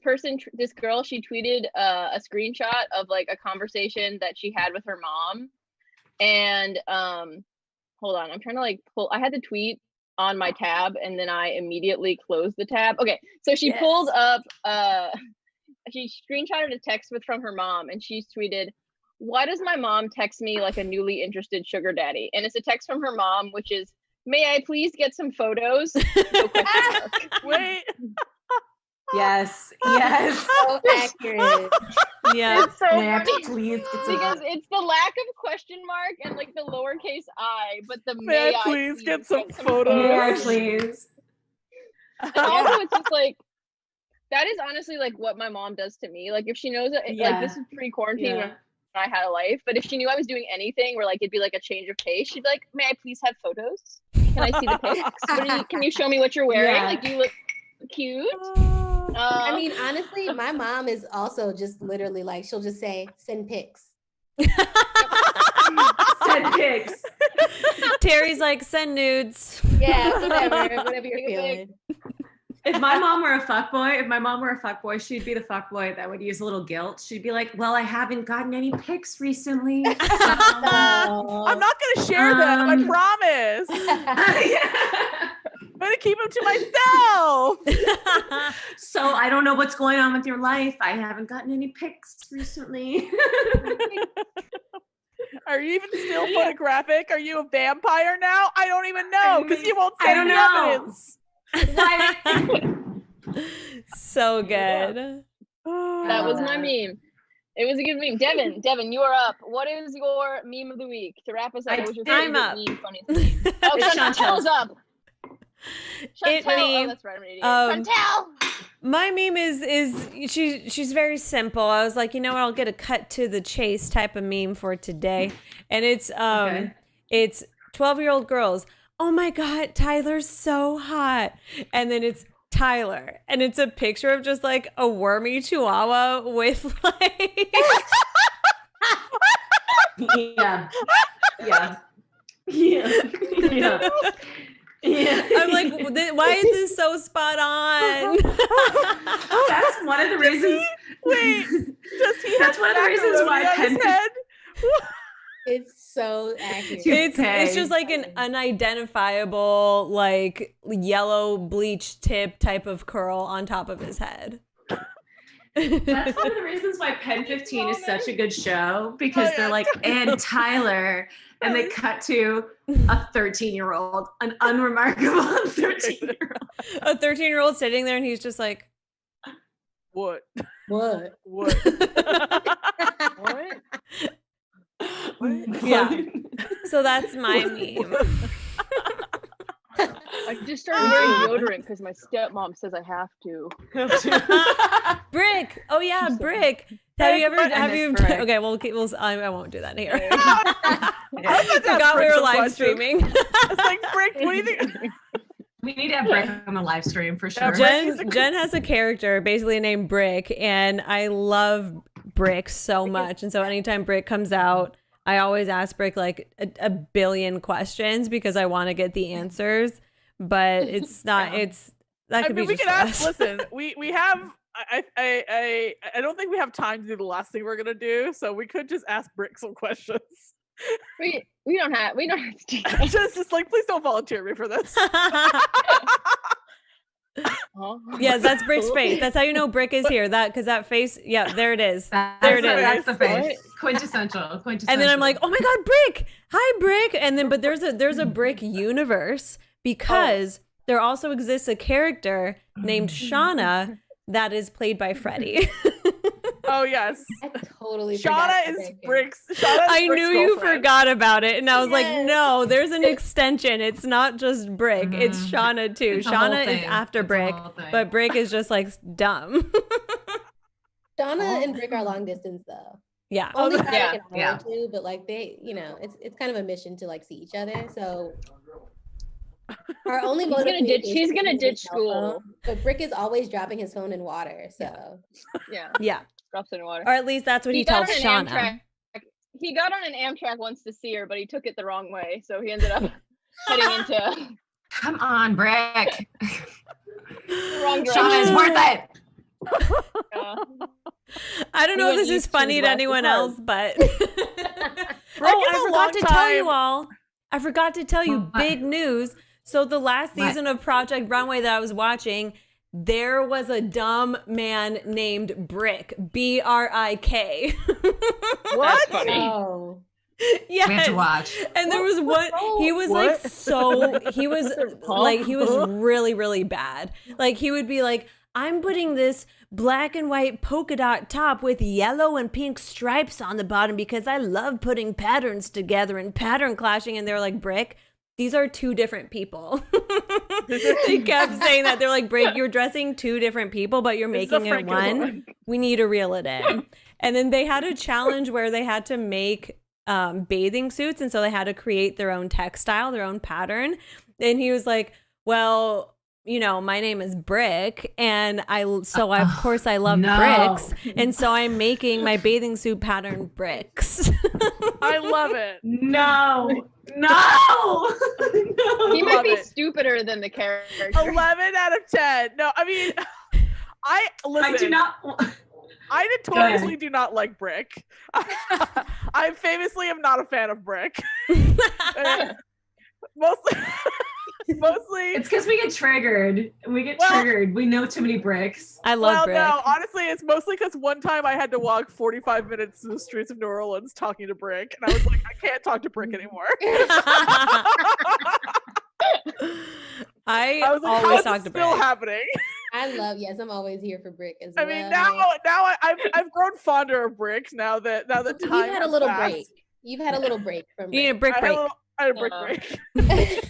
girl, she tweeted a screenshot of like a conversation that she had with her mom, and hold on, I'm trying to like pull. I had the tweet on my tab, and then I immediately closed the tab. Okay, so she pulled up she screenshotted a text from her mom, and she tweeted, "Why does my mom text me like a newly interested sugar daddy?" And it's a text from her mom, which is, "May I please get some photos?" No question mark. Wait. Yes. So accurate. Yeah. It's so May I funny please get some because it's the lack of question mark and like the lowercase I, but the May I please get some photos? May I please? And also, it's just like, that is honestly like what my mom does to me. Like if she knows that, like this is pre-quarantine when I had a life, but if she knew I was doing anything where like it'd be like a change of pace, she'd be like, "May I please have photos? Can I see the pics? Can you show me what you're wearing? Like, do you look cute?" I mean, honestly, my mom is also just literally like, she'll just say, "Send pics." Send pics. Terry's like, "Send nudes." Yeah, whatever you're feeling. If my mom were a fuckboy, she'd be the fuckboy that would use a little guilt. She'd be like, "Well, I haven't gotten any pics recently. So, I'm not gonna share them. I promise. I'm gonna keep them to myself. So I don't know what's going on with your life. I haven't gotten any pics recently." Are you even still photographic? Are you a vampire now? I don't even know because you won't send me evidence. So good. That was my meme. It was a good meme. Devin, you are up. What is your meme of the week to wrap us up? What was your favorite meme, funniest meme? Oh, Chantel's up. Chantel. Oh, that's right. I'm an idiot. Chantel. My meme is she's very simple. I was like, you know what? I'll get a cut to the chase type of meme for today, and it's 12-year-old girls. "Oh my God, Tyler's so hot," and then it's Tyler, and it's a picture of just like a wormy chihuahua with like I'm like, why is this so spot on? That's one of the reasons. Wait, that's one of the reasons why Pen. It's so accurate. It's just like an unidentifiable, like yellow bleach tip type of curl on top of his head. That's one of the reasons why Pen 15 is such a good show, because they're like, "And Tyler," and they cut to a 13-year-old, an unremarkable 13-year-old. A 13-year-old sitting there, and he's just like, What? What? What? Yeah. So that's my meme. I just started wearing deodorant because my stepmom says I have to. Brick. Oh yeah, Brick. Have you? Okay, I won't do that here. I forgot we were live streaming. It's like, Brick, what do you think? We need to have Brick on the live stream for sure. Jen has a character basically named Brick, and I love Brick so much. And so anytime Brick comes out, I always ask Brick like a billion questions because I want to get the answers. But it's not. We can ask. Listen, we have. I don't think we have time to do the last thing we're gonna do, so we could just ask Brick some questions. We don't have to do that. just like, please don't volunteer me for this. Yes, that's Brick's face. That's how you know Brick is here. Because that face. Yeah, there it is. That's the face. Quintessential. And then I'm like, "Oh my God, Brick! Hi, Brick!" And then, but there's a Brick universe because there also exists a character named Shauna that is played by Freddie. Oh yes, I totally. Shauna is Brick's. I knew you forgot about it, and I was like, "No, there's an extension. It's not just Brick. It's Shauna too. Shauna is after Brick, but Brick is just like dumb." Shauna and Brick are long distance though. Yeah. Only too, but like they, it's kind of a mission to like see each other. So our only mode she's gonna ditch school. But Brick is always dropping his phone in water. So yeah. Drops in water. Or at least that's what he tells Shauna. He got on an Amtrak once to see her, but he took it the wrong way. So he ended up heading into... Come on, Brick. Wrong Shauna is direction. worth it. Yeah. I don't We know if went this is east, funny she to was west. anyone It's hard. else, but Brick oh, is I a forgot long to tell you time. all. I forgot to tell you What? big news. So the last What? season of Project Runway that I was watching, there was a dumb man named Brick, B-R-I-K. What? That's funny. Oh. Yes. We have to watch. And there was one, he was What? like he was Huh? like, he was really, really bad. Like he would be like, I'm putting this black and white polka dot top with yellow and pink stripes on the bottom because I love putting patterns together and pattern clashing. And they're like, Brick, these are two different people. They kept saying that. They're like, Brick, you're dressing two different people, but you're This is a making it Franco one. one. We need to reel it in. And then they had a challenge where they had to make bathing suits, and so they had to create their own textile, their own pattern. And he was like, well, you know, my name is Brick, and of course I love No. bricks, and so I'm making my bathing suit pattern bricks. I love it. No. He No. Love might be it. stupider than the character. 11 out of 10. No, I mean, listen. I do not. I notoriously do not like Brick. I famously am not a fan of Brick. Mostly. It's because we get triggered. We get Well- triggered. We know too many bricks. I love Brick. No, honestly, it's mostly because one time I had to walk 45 minutes through the streets of New Orleans talking to Brick, and I was like, I can't talk to Brick anymore. I I was like, how always is talk this to still Brick. happening? Yes, I'm always here for Brick as I well. mean, now I've grown fonder of Brick now that time You've had a has little passed. break. You've had a little break from You need a Brick. brick break. I had a Brick Yeah. break.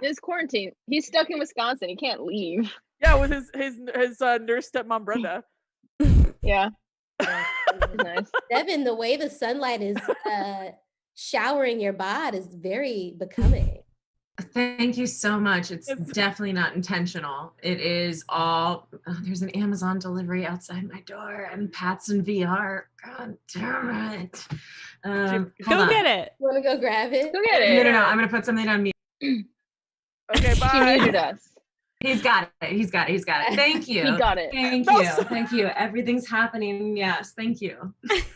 This quarantine, he's stuck in Wisconsin. He can't leave. Yeah, with his nurse stepmom Brenda. Yeah, Yeah. it's nice. Devin, the way the sunlight is showering your bod is very becoming. Thank you so much. It's It's- definitely not intentional. It is all. There's an Amazon delivery outside my door, and Pat's in VR. God damn it! Hold Go on. get it. Want to go grab it? Go get No, it. no. I'm gonna put something on mute. Okay, She bye. muted us. He's got it. He's got it. Thank you. He got it. Thank No, you. so- Thank you. Everything's happening. Yes. Thank you.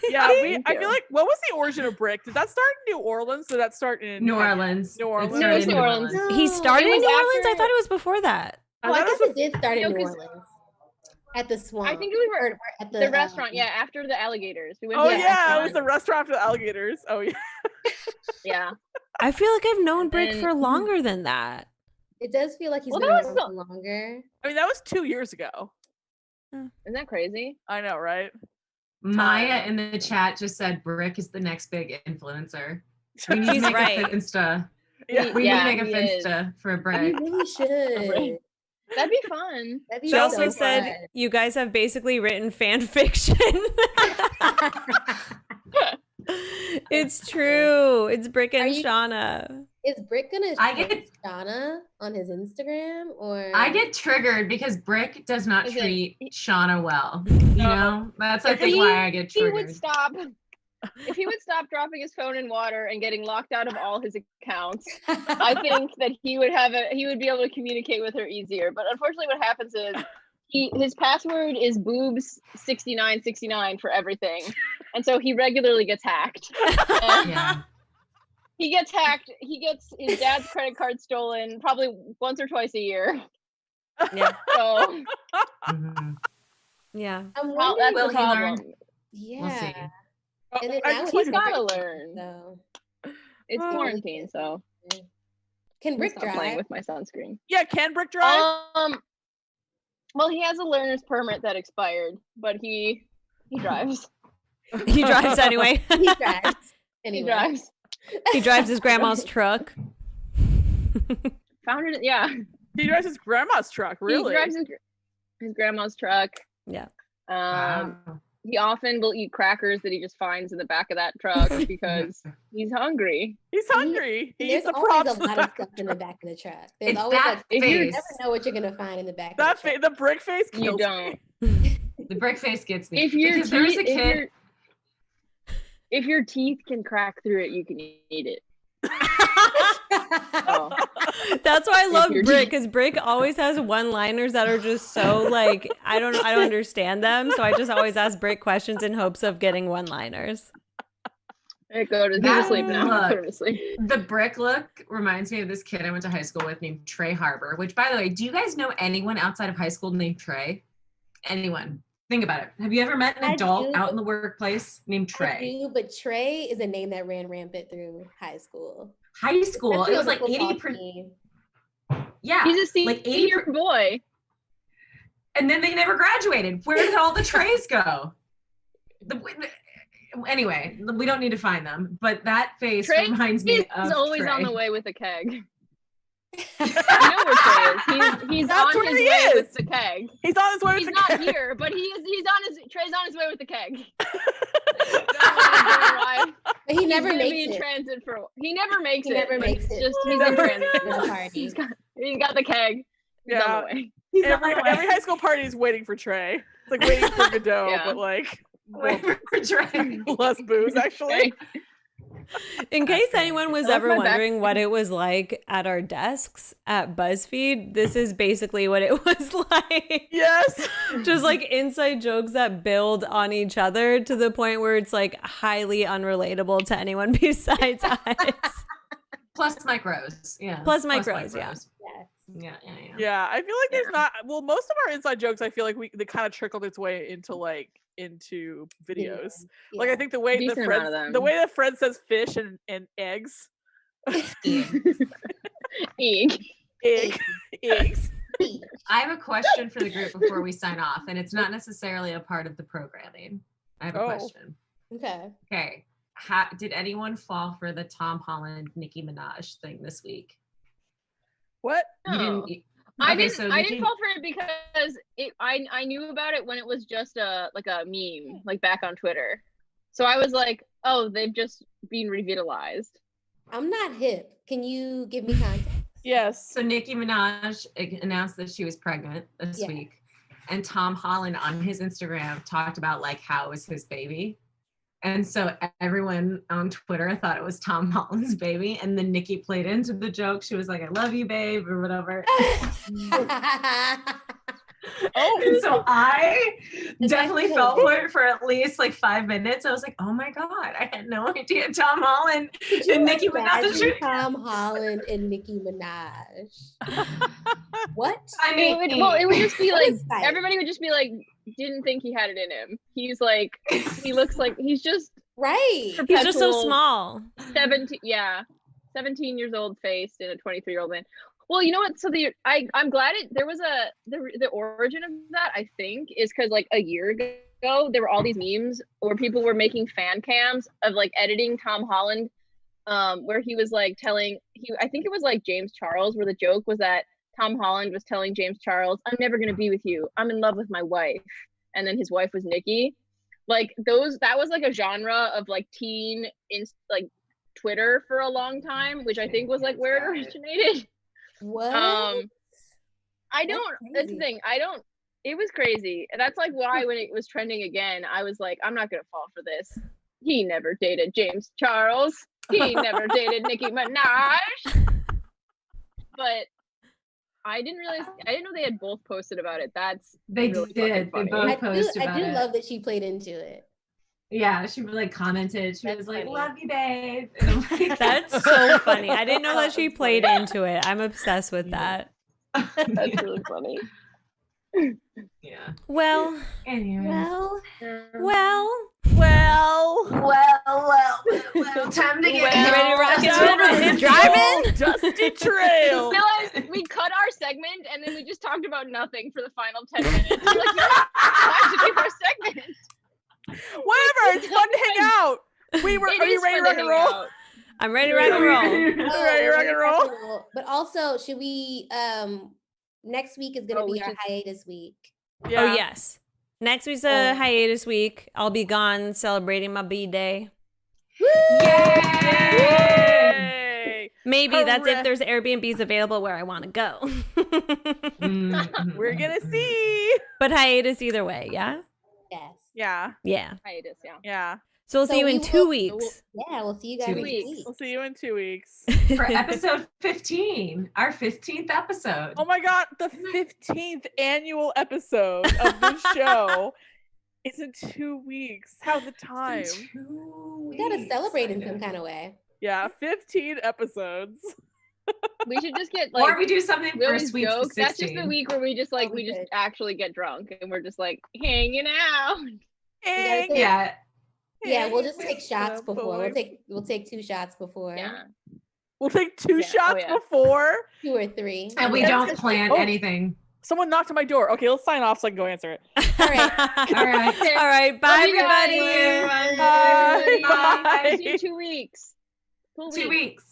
Yeah, Thank I you. feel like, what was the origin of Brick? Did that start in New Orleans? Did that start in New Orleans. New Orleans? It No, started it's in New Orleans. He started It in was New Orleans? I after- thought it was before that. Oh, I thought guess it was it did start in No, New 'cause Orleans. At the swamp. I think we were Or at the restaurant. Yeah, after the alligators. We went Oh to the yeah, it was the restaurant. restaurant for the alligators. Oh yeah. Yeah. I feel like I've known And Brick then- for longer than that. It does feel like he's Well, been that was around the- for longer. I mean, that was 2 years ago. Isn't that crazy? I know, right? Maya in the chat just said Brick is the next big influencer. We need to She's make right. a Finsta. Yeah. We Yeah, need to make a he is. Finsta for You Brick. really should. That'd be fun. That'd be She also so said fun. you guys have basically written fan fiction. It's true. It's Brick Are and you- Shauna. Is Brick gonna I show get- Shauna on his Instagram or I get triggered because Brick does not Listen, treat he- Shauna well. You know, that's I If think he- why I get He would triggered. stop. If he would stop dropping his phone in water and getting locked out of all his accounts, I think that he would be able to communicate with her easier. But unfortunately, what happens is his password is boobs 6969 for everything, and so he regularly gets hacked. And Yeah. he gets hacked. He gets his dad's credit card stolen probably once or twice a year. Yeah. So Mhm. Yeah. I'm well, wondering. that's Will the he learn? problem. Yeah. We'll see. And then I now just he's He's like- gotta learn. So It's Oh. quarantine, so can I'm Brick not playing drive? with my sunscreen. Yeah, can Brick drive? Well, he has a learner's permit that expired, but he drives. He drives anyway. He drives. He Anyway. drives. He drives his grandma's truck. Found it. Yeah, He drives his grandma's truck. Really? he drives his grandma's truck. Yeah. Um, Wow. he often will eat crackers that he just finds in the back of that truck because he's hungry. He's hungry. He There's eats the always props. a lot of stuff in the back of the truck. There's It's always that like if you you face. never know what you're gonna find in the back. That of the truck. the brick face kills You me. don't. The brick face gets me. If your because there was a teeth, kid. if your teeth can crack through it, you can eat it. Oh. That's why I love You're- Brick, because Brick always has one-liners that are just so like I don't understand them. So I just always ask Brick questions in hopes of getting one-liners. Hey, he's That asleep now. look. Put him to sleep. The brick look reminds me of this kid I went to high school with named Trey Harbor, which, by the way, do you guys know anyone outside of high school named Trey? Anyone? Think about it. Have you ever met an I adult do. out in the workplace named I Trey? do, but Trey is a name that ran rampant through high school. High school. Especially It was on the like football 80%. team. Yeah. He's a like senior 80%. boy. And then they never graduated. Where did all the Treys go? Anyway, we don't need to find them, but that face Trey reminds me of He's always Trey. on the way with a keg. You know where Trey is. He's That's on where his he way is. with the keg. He's on his way with He's the not keg. here, but Trey's on his way with the keg. Don't know why. But he never He's gonna be makes in it. transit for. He never makes He it. never but makes it's it. Just He he's never in transit. For the party. He's got the keg. He's on Yeah. the way. He's on Every the way. high school party is waiting for Trey. It's like waiting for Godot, Yeah. but like Wait for Trey. less booze actually. In case anyone was I left ever my back- wondering what it was like at our desks at BuzzFeed, this is basically what it was like. Yes. Just like inside jokes that build on each other to the point where it's like highly unrelatable to anyone besides us. Plus micros. Yeah. Plus micros, yeah. Yes. Yeah. Yeah, I feel like there's not. Well, most of our inside jokes, I feel like they kind of trickled its way into videos. Like I think the way Decent amount of them. the way that Fred says fish and eggs, Eek. eggs. I have a question for the group before we sign off, and it's not necessarily a part of the programming. I have a Oh. question. Okay. Okay. Did anyone fall for the Tom Holland Nicki Minaj thing this week? What? You No. didn't. I Okay, didn't. so I Nicki- didn't fall for it because I knew about it when it was just a meme, like back on Twitter. So I was like, oh, they've just been revitalized. I'm not hip. Can you give me context? Yes. So Nicki Minaj announced that she was pregnant this Yeah. week, and Tom Holland on his Instagram talked about like how it was his baby. And so everyone on Twitter thought it was Tom Holland's baby. And then Nikki played into the joke. She was like, I love you, babe, or whatever. Oh. And so I definitely actually fell for it for at least like 5 minutes. I was like, oh my God, I had no idea Tom Holland Could you and Nicki imagine Minaj. Tom Holland and Nicki Minaj? What? I It mean, would, it would just be What like is that? everybody would just be like, didn't think he had it in him. He's like, he looks like he's just Right. He's just so perpetual small. 17 years old face in a 23-year-old man. Well, you know what? So I'm glad there was the origin of that, I think, is because like a year ago there were all these memes where people were making fan cams of like editing Tom Holland, where he was like I think it was like James Charles, where the joke was that Tom Holland was telling James Charles, I'm never gonna be with you. I'm in love with my wife. And then his wife was Nikki. Like that was like a genre of like teen like Twitter for a long time, which I think was like where it originated. What? I don't that's the crazy. thing. It was crazy. And that's like why when it was trending again, I was like, I'm not gonna fall for this. He never dated James Charles. He never dated Nicki Minaj. But I didn't know they had both posted about it. That's they really did. They fucking both funny. posted I about do it. love that she played into it. Yeah, she like commented. She That's was like, funny. "Love you, babe." And I'm like, That's so funny. I didn't know that she That's played funny. into it. I'm obsessed with that. That's really funny. Yeah. Well, Anyways. Well, Time to you ready to rock and roll for the driving? Dusty trail. Realized we cut our segment and then we just talked about nothing for the final 10 minutes. We're like, we don't have time to keep our segment. Whatever. It's fun to hang out. Are you ready to rock and roll? I'm ready to rock and roll. Ready to rock and roll? But also, should we? Next week is gonna We be our should- hiatus week. Yeah. Oh, yes. Next week's a hiatus week. I'll be gone celebrating my B-Day. Yay. Maybe that's if Hooray. there's Airbnbs available where I want to go. We're gonna see. But hiatus either way, yeah? Yes. Yeah. Yeah. Hiatus, yeah. Yeah. So we'll see you we in 2 will- weeks. Yeah, we'll see you guys 2 in 2 weeks. weeks. We'll see you in 2 weeks. For episode 15, our 15th episode. Oh my god, the 15th annual episode of this show is in 2 weeks. How the time? We gotta celebrate in some kind of way. Yeah, 15 episodes. We should just get Or like we do something for a really sweet jokes. 16. That's just the week where we just like Oh, we we just could. actually get drunk and we're just like hanging out. gotta take- Yeah. Yeah, we'll just take with shots the before. boys. We'll take 2 shots before. Yeah. We'll take 2 Yeah. shots Oh, yeah. before. 2 or 3. And we Yes. don't plan Oh. anything. Someone knocked on my door. Okay, let's sign off so I can go answer it. All right. All right. All right. Bye, Love you guys. everybody. Bye. Bye. Bye. See you in 2 weeks. Cool 2 week. weeks.